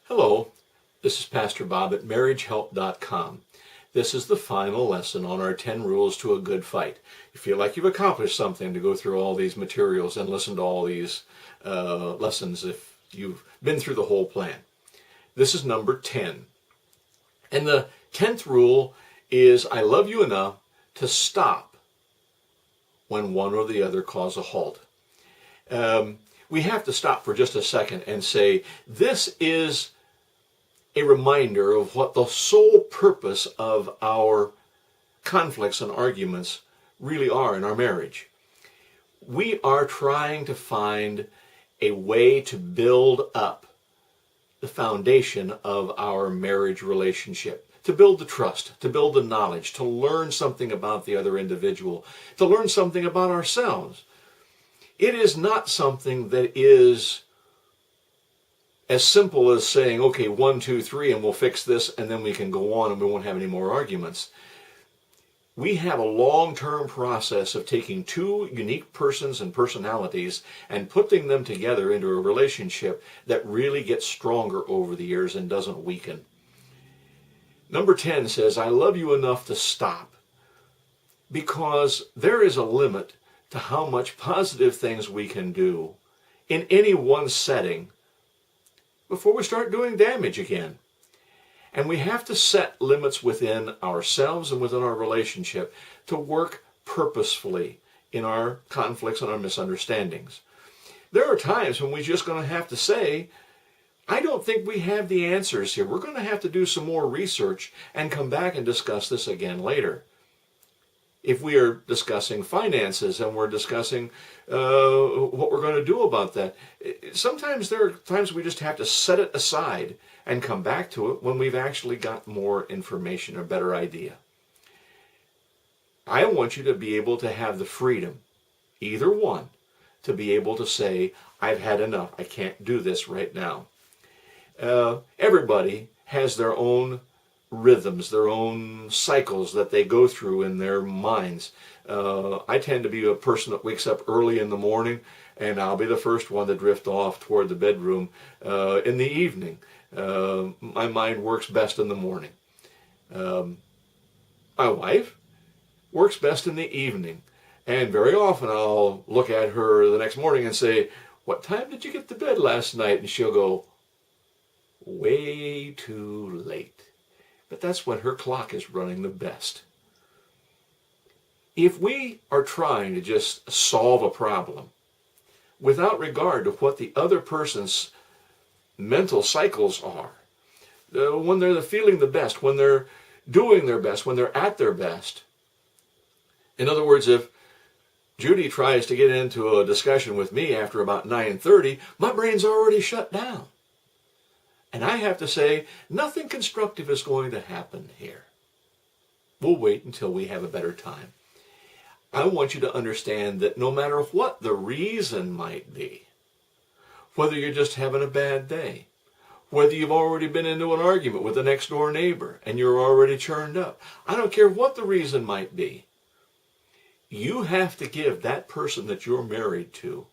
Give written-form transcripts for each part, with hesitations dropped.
Hello, this is Pastor Bob at MarriageHelp.com. This is the final lesson on our 10 rules to a good fight. You feel like you've accomplished something to go through all these materials and listen to all these lessons if you've been through the whole plan. This is number 10. And the 10th rule is I love you enough to stop when one or the other calls a halt. We have to stop for just a second and say, this is a reminder of what the sole purpose of our conflicts and arguments really are in our marriage. We are trying to find a way to build up the foundation of our marriage relationship, to build the trust, to build the knowledge, to learn something about the other individual, to learn something about ourselves. It is not something that is as simple as saying, okay, 1, 2, 3, and we'll fix this, and then we can go on and we won't have any more arguments. We have a long-term process of taking two unique persons and personalities and putting them together into a relationship that really gets stronger over the years and doesn't weaken. Number 10 says, I love you enough to stop, because there is a limit to how much positive things we can do in any one setting before we start doing damage again. And we have to set limits within ourselves and within our relationship to work purposefully in our conflicts and our misunderstandings. There are times when we're just going to have to say, I don't think we have the answers here. We're going to have to do some more research and come back and discuss this again later. If we are discussing finances and we're discussing what we're going to do about that, sometimes there are times we just have to set it aside and come back to it when we've actually got more information, a better idea. I want you to be able to have the freedom, either one, to be able to say, I've had enough. I can't do this right now. Everybody has their own rhythms, their own cycles that they go through in their minds. I tend to be a person that wakes up early in the morning, and I'll be the first one to drift off toward the bedroom in the evening. My mind works best in the morning. My wife works best in the evening, and very often I'll look at her the next morning and say, what time did you get to bed last night? And she'll go, way too late. But that's when her clock is running the best. If we are trying to just solve a problem without regard to what the other person's mental cycles are, when they're feeling the best, when they're doing their best, when they're at their best. In other words, if Judy tries to get into a discussion with me after about 9:30, my brain's already shut down. And I have to say, nothing constructive is going to happen here. We'll wait until we have a better time. I want you to understand that no matter what the reason might be, whether you're just having a bad day, whether you've already been into an argument with the next door neighbor and you're already churned up, I don't care what the reason might be, you have to give that person that you're married to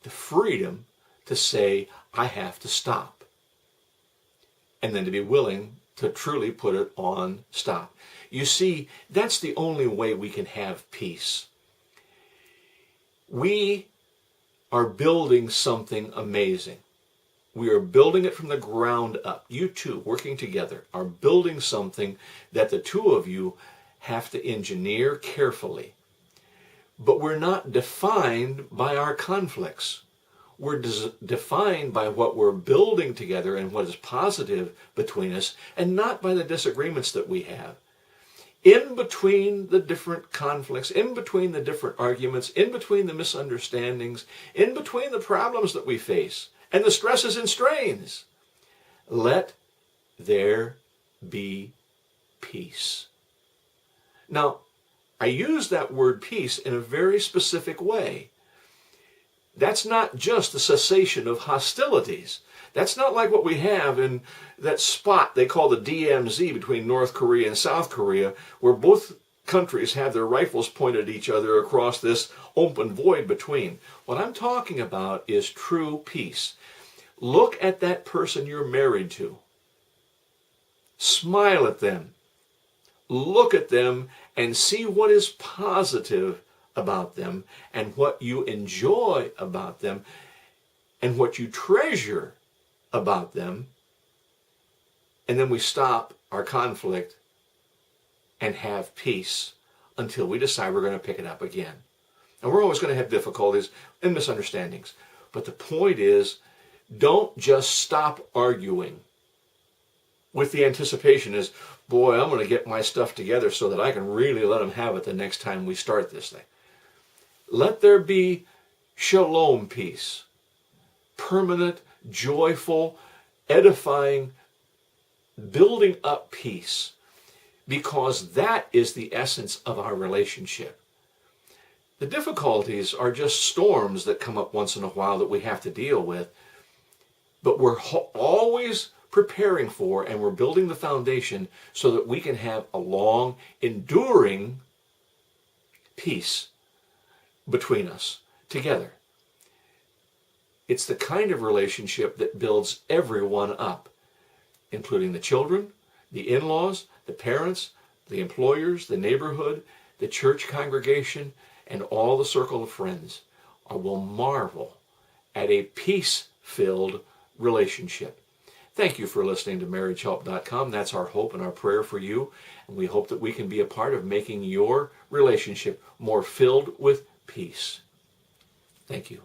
the freedom to say, I have to stop. And then to be willing to truly put it on stop. You see, that's the only way we can have peace. We are building something amazing. We are building it from the ground up. You two, working together, are building something that the two of you have to engineer carefully. But we're not defined by our conflicts. We're defined by what we're building together and what is positive between us, and not by the disagreements that we have. In between the different conflicts, in between the different arguments, in between the misunderstandings, in between the problems that we face, and the stresses and strains, let there be peace. Now, I use that word peace in a very specific way. That's not just the cessation of hostilities. That's not like what we have in that spot they call the DMZ between North Korea and South Korea, where both countries have their rifles pointed at each other across this open void between. What I'm talking about is true peace. Look at that person you're married to. Smile at them. Look at them and see what is positive about them and what you enjoy about them and what you treasure about them. And then we stop our conflict and have peace until we decide we're going to pick it up again. And we're always going to have difficulties and misunderstandings. But the point is, don't just stop arguing with the anticipation is, boy, I'm going to get my stuff together so that I can really let them have it the next time we start this thing. Let there be shalom peace, permanent, joyful, edifying, building up peace, because that is the essence of our relationship. The difficulties are just storms that come up once in a while that we have to deal with, but we're always preparing for and we're building the foundation so that we can have a long, enduring peace between us together. It's the kind of relationship that builds everyone up, including the children, the in-laws, the parents, the employers, the neighborhood, the church congregation, and all the circle of friends will marvel at a peace-filled relationship. Thank you for listening to MarriageHelp.com. That's our hope and our prayer for you. And we hope that we can be a part of making your relationship more filled with peace. Thank you.